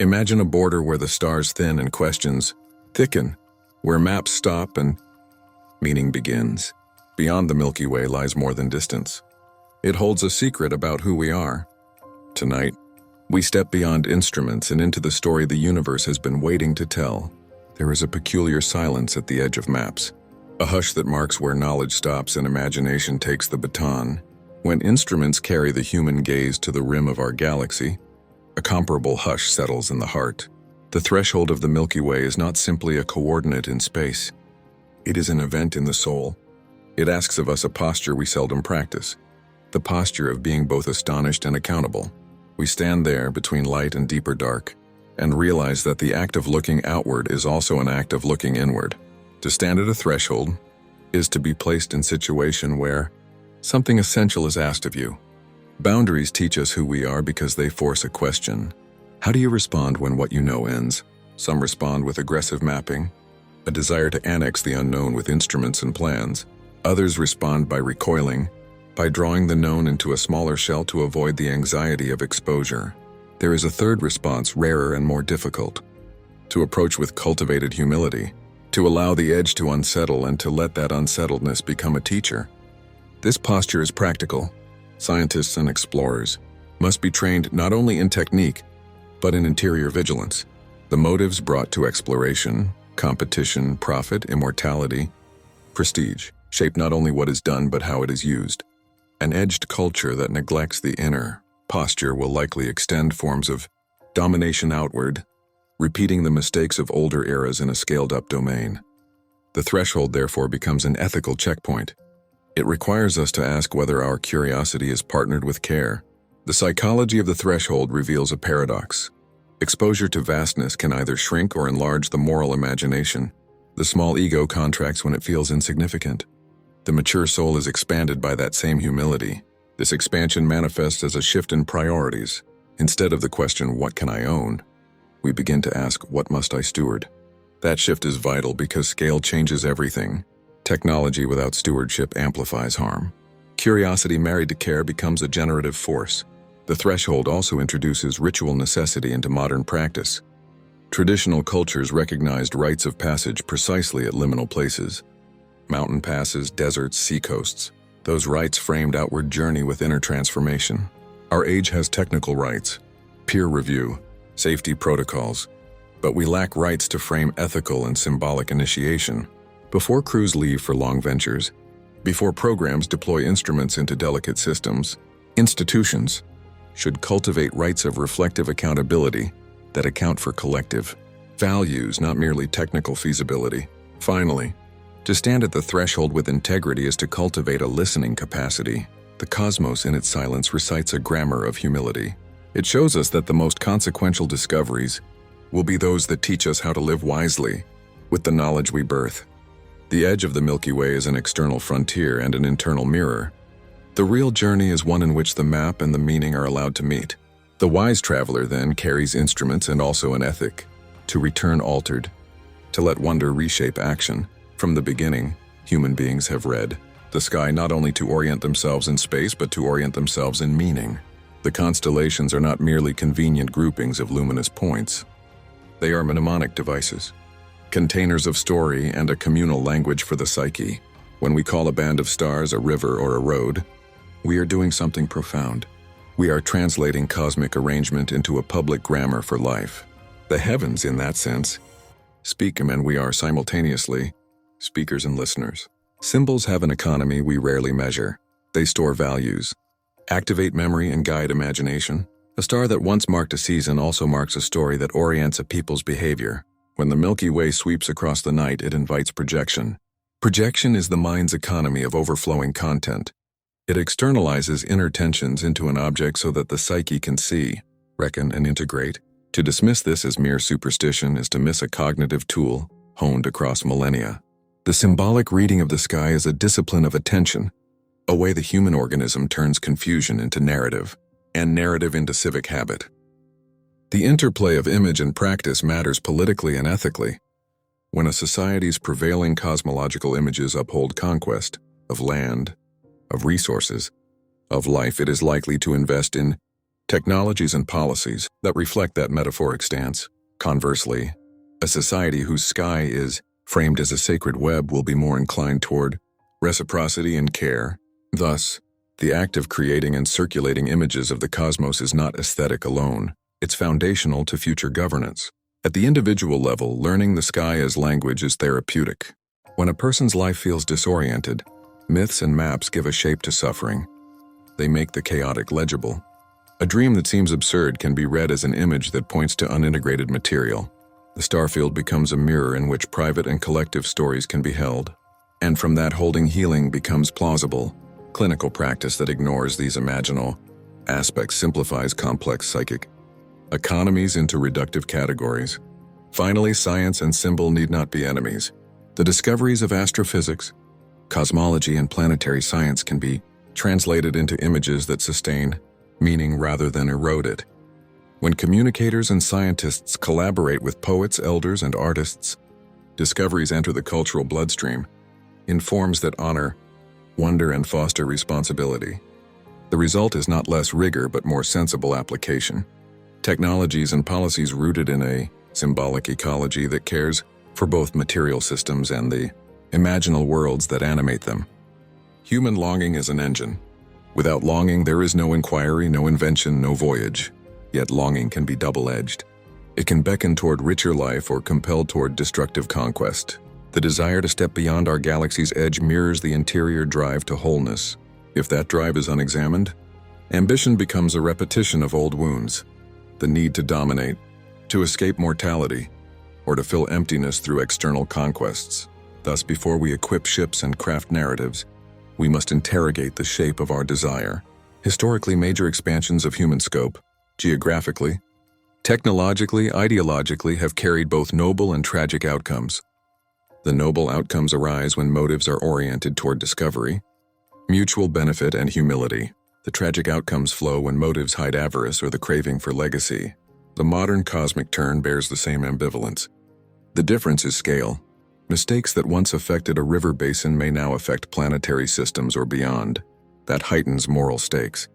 Imagine a border where the stars thin and questions thicken, where maps stop and meaning begins. Beyond the Milky Way lies more than distance. It holds a secret about who we are. Tonight, we step beyond instruments and into the story the universe has been waiting to tell. There is a peculiar silence at the edge of maps, a hush that marks where knowledge stops and imagination takes the baton. When instruments carry the human gaze to the rim of our galaxy, a comparable hush settles in the heart. The threshold of the Milky Way is not simply a coordinate in space. It is an event in the soul. It asks of us a posture we seldom practice, the posture of being both astonished and accountable. We stand there between light and deeper dark, and realize that the act of looking outward is also an act of looking inward. To stand at a threshold is to be placed in a situation where something essential is asked of you. Boundaries teach us who we are because they force a question. How do you respond when what you know ends? Some respond with aggressive mapping, a desire to annex the unknown with instruments and plans. Others respond by recoiling, by drawing the known into a smaller shell to avoid the anxiety of exposure. There is a third response, rarer and more difficult: to approach with cultivated humility, to allow the edge to unsettle and to let that unsettledness become a teacher. This posture is practical. Scientists and explorers must be trained not only in technique, but in interior vigilance. The motives brought to exploration, competition, profit, immortality, prestige, shape not only what is done but how it is used. An edged culture that neglects the inner posture will likely extend forms of domination outward, repeating the mistakes of older eras in a scaled-up domain. The threshold, therefore, becomes an ethical checkpoint. It requires us to ask whether our curiosity is partnered with care. The psychology of the threshold reveals a paradox. Exposure to vastness can either shrink or enlarge the moral imagination. The small ego contracts when it feels insignificant. The mature soul is expanded by that same humility. This expansion manifests as a shift in priorities. Instead of the question, "What can I own?" we begin to ask, "What must I steward?" That shift is vital because scale changes everything. Technology without stewardship amplifies harm. Curiosity married to care becomes a generative force. The threshold also introduces ritual necessity into modern practice. Traditional cultures recognized rites of passage precisely at liminal places. Mountain passes, deserts, seacoasts. Those rites framed outward journey with inner transformation. Our age has technical rites, peer review, safety protocols, but we lack rites to frame ethical and symbolic initiation. Before crews leave for long ventures, before programs deploy instruments into delicate systems, institutions should cultivate rites of reflective accountability that account for collective values, not merely technical feasibility. Finally, to stand at the threshold with integrity is to cultivate a listening capacity. The cosmos in its silence recites a grammar of humility. It shows us that the most consequential discoveries will be those that teach us how to live wisely with the knowledge we birth. The edge of the Milky Way is an external frontier and an internal mirror. The real journey is one in which the map and the meaning are allowed to meet. The wise traveler then carries instruments and also an ethic, to return altered, to let wonder reshape action. From the beginning, human beings have read the sky not only to orient themselves in space, but to orient themselves in meaning. The constellations are not merely convenient groupings of luminous points. They are mnemonic devices, containers of story and a communal language for the psyche. When we call a band of stars a river or a road, we are doing something profound. We are translating cosmic arrangement into a public grammar for life. The heavens, in that sense, speak, and we are simultaneously speakers and listeners. Symbols have an economy we rarely measure. They store values, activate memory, and guide imagination. A star that once marked a season also marks a story that orients a people's behavior. When the Milky Way sweeps across the night, it invites projection. Projection is the mind's economy of overflowing content. It externalizes inner tensions into an object so that the psyche can see, reckon, and integrate. To dismiss this as mere superstition is to miss a cognitive tool honed across millennia. The symbolic reading of the sky is a discipline of attention, a way the human organism turns confusion into narrative, and narrative into civic habit. The interplay of image and practice matters politically and ethically. When a society's prevailing cosmological images uphold conquest of land, of resources, of life, it is likely to invest in technologies and policies that reflect that metaphoric stance. Conversely, a society whose sky is framed as a sacred web will be more inclined toward reciprocity and care. Thus, the act of creating and circulating images of the cosmos is not aesthetic alone, it's foundational to future governance. At the individual level, learning the sky as language is therapeutic. When a person's life feels disoriented, myths and maps give a shape to suffering. They make the chaotic legible. A dream that seems absurd can be read as an image that points to unintegrated material. The starfield becomes a mirror in which private and collective stories can be held. And from that holding healing becomes plausible. Clinical practice that ignores these imaginal aspects simplifies complex psychic economies into reductive categories. Finally, science and symbol need not be enemies. The discoveries of astrophysics, cosmology, and planetary science can be translated into images that sustain meaning rather than erode it. When communicators and scientists collaborate with poets, elders, and artists, discoveries enter the cultural bloodstream in forms that honor wonder and foster responsibility. The result is not less rigor but more sensible application. Technologies and policies rooted in a symbolic ecology that cares for both material systems and the imaginal worlds that animate them. Human longing is an engine. Without longing, there is no inquiry, no invention, no voyage. Yet longing can be double-edged. It can beckon toward richer life or compel toward destructive conquest. The desire to step beyond our galaxy's edge mirrors the interior drive to wholeness. If that drive is unexamined, ambition becomes a repetition of old wounds. The need to dominate, to escape mortality, or to fill emptiness through external conquests. Thus, before we equip ships and craft narratives, we must interrogate the shape of our desire. Historically, major expansions of human scope, geographically, technologically, ideologically, have carried both noble and tragic outcomes. The noble outcomes arise when motives are oriented toward discovery, mutual benefit, and humility. The tragic outcomes flow when motives hide avarice or the craving for legacy. The modern cosmic turn bears the same ambivalence. The difference is scale. Mistakes that once affected a river basin may now affect planetary systems or beyond. That heightens moral stakes.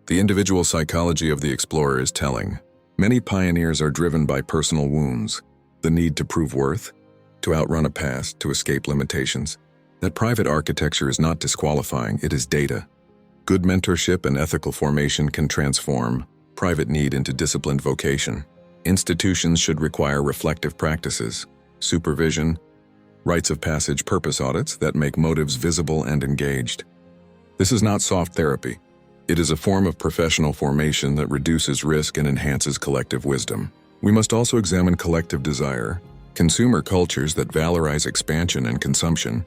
The individual psychology of the explorer is telling. Many pioneers are driven by personal wounds, the need to prove worth, to outrun a past, to escape limitations. That private architecture is not disqualifying, it is data. Good mentorship and ethical formation can transform private need into disciplined vocation. Institutions should require reflective practices, supervision, rites of passage, purpose audits that make motives visible and engaged. This is not soft therapy. It is a form of professional formation that reduces risk and enhances collective wisdom. We must also examine collective desire. Consumer cultures that valorize expansion and consumption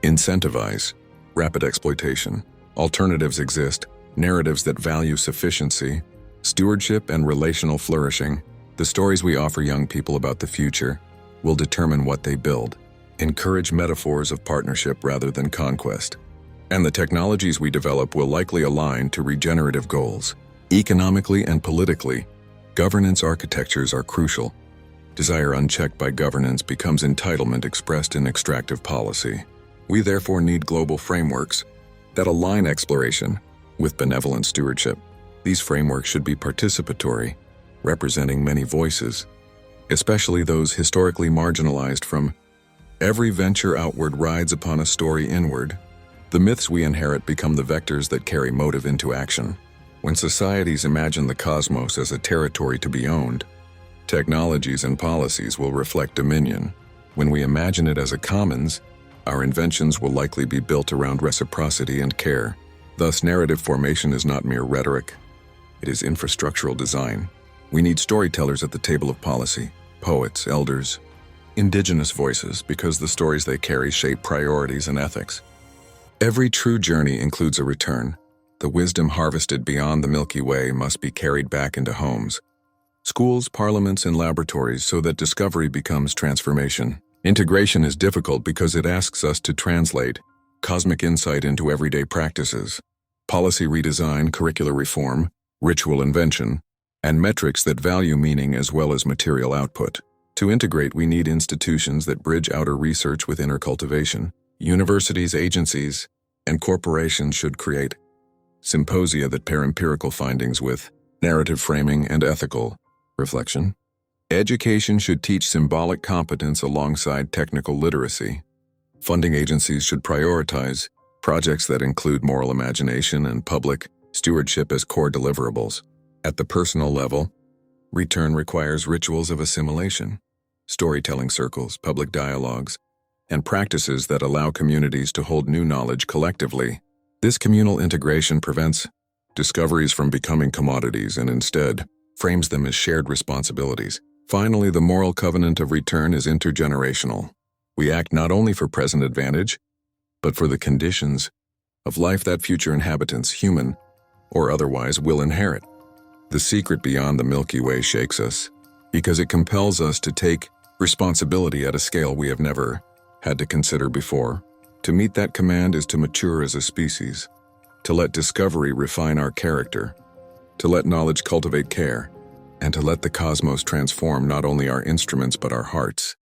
incentivize rapid exploitation. Alternatives exist, narratives that value sufficiency, stewardship, and relational flourishing. The stories we offer young people about the future will determine what they build. Encourage metaphors of partnership rather than conquest. And the technologies we develop will likely align to regenerative goals. Economically and politically, governance architectures are crucial. Desire unchecked by governance becomes entitlement expressed in extractive policy. We therefore need global frameworks that align exploration with benevolent stewardship. These frameworks should be participatory, representing many voices, especially those historically marginalized from every venture outward rides upon a story inward. The myths we inherit become the vectors that carry motive into action. When societies imagine the cosmos as a territory to be owned, technologies and policies will reflect dominion. When we imagine it as a commons, our inventions will likely be built around reciprocity and care. Thus, narrative formation is not mere rhetoric. It is infrastructural design. We need storytellers at the table of policy, poets, elders, indigenous voices, because the stories they carry shape priorities and ethics. Every true journey includes a return. The wisdom harvested beyond the Milky Way must be carried back into homes, schools, parliaments, and laboratories so that discovery becomes transformation. Integration is difficult because it asks us to translate cosmic insight into everyday practices, policy redesign, curricular reform, ritual invention, and metrics that value meaning as well as material output. To integrate, we need institutions that bridge outer research with inner cultivation. Universities, agencies, and corporations should create symposia that pair empirical findings with narrative framing, and ethical reflection. Education should teach symbolic competence alongside technical literacy. Funding agencies should prioritize projects that include moral imagination and public stewardship as core deliverables. At the personal level, return requires rituals of assimilation, storytelling circles, public dialogues, and practices that allow communities to hold new knowledge collectively. This communal integration prevents discoveries from becoming commodities and instead frames them as shared responsibilities. Finally, the moral covenant of return is intergenerational. We act not only for present advantage, but for the conditions of life that future inhabitants, human or otherwise, will inherit. The secret beyond the Milky Way shakes us because it compels us to take responsibility at a scale we have never had to consider before. To meet that command is to mature as a species, to let discovery refine our character, to let knowledge cultivate care, and to let the cosmos transform not only our instruments but our hearts.